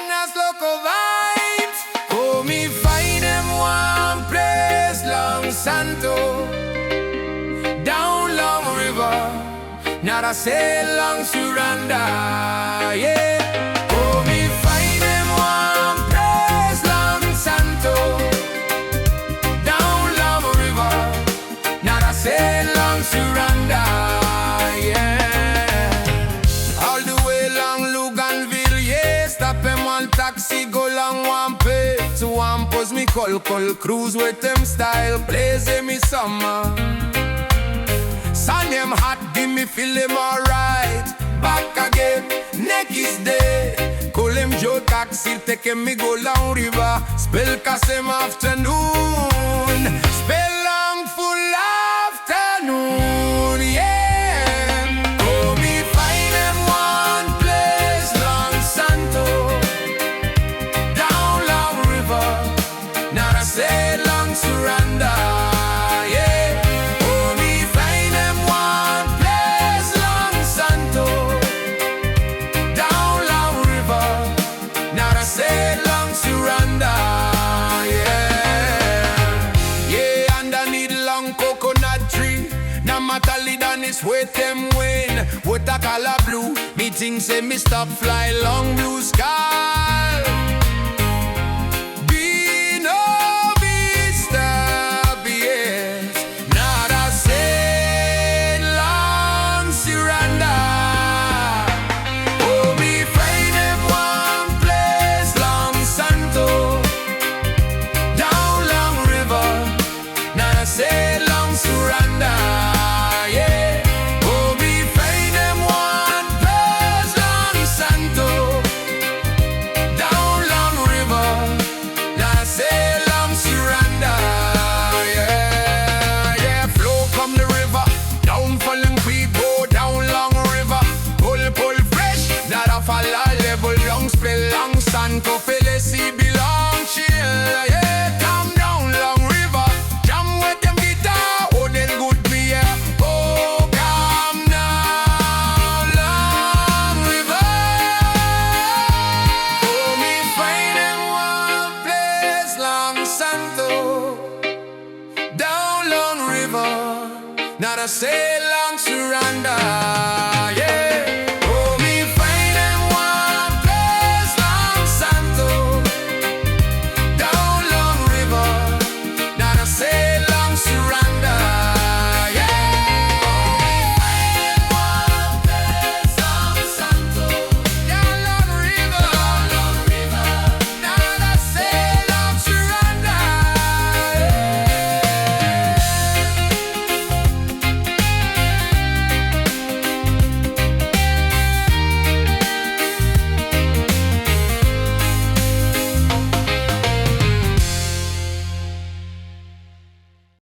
Nasoko vibes. Oh, me Faenem one place long Santo, down long river, not a sail long Surandah, yeah. Oh, me Faenem one place long Santo, down long river, not a sail long Surandah, yeah. Taxi go long one pay to one pose me call cruise with them style Ples in me summer. Sun them hot, give me feel them alright. Back again, next day. Call him Joe taxi, take him me go long river. Spell Kasem afternoon. Spell long full afternoon, yeah. Oh, me find them one place long Santo, say long Surandah, yeah. Oh, me find them one place long Santo, down long river, not a say long Surandah, yeah. Yeah, underneath long coconut tree, now matali done is with them win. What a color blue, me think say me stop fly long blue sky. Say long Surandah, yeah. Oh, me find them one place long Santo, down long river. Now say long Surandah, yeah, yeah. Flow come the river, down falling we go down long river. Pull fresh, not a fall level long spell long Santo. Felicity belong chill, yeah. Come down long river. Not a say long Surandah.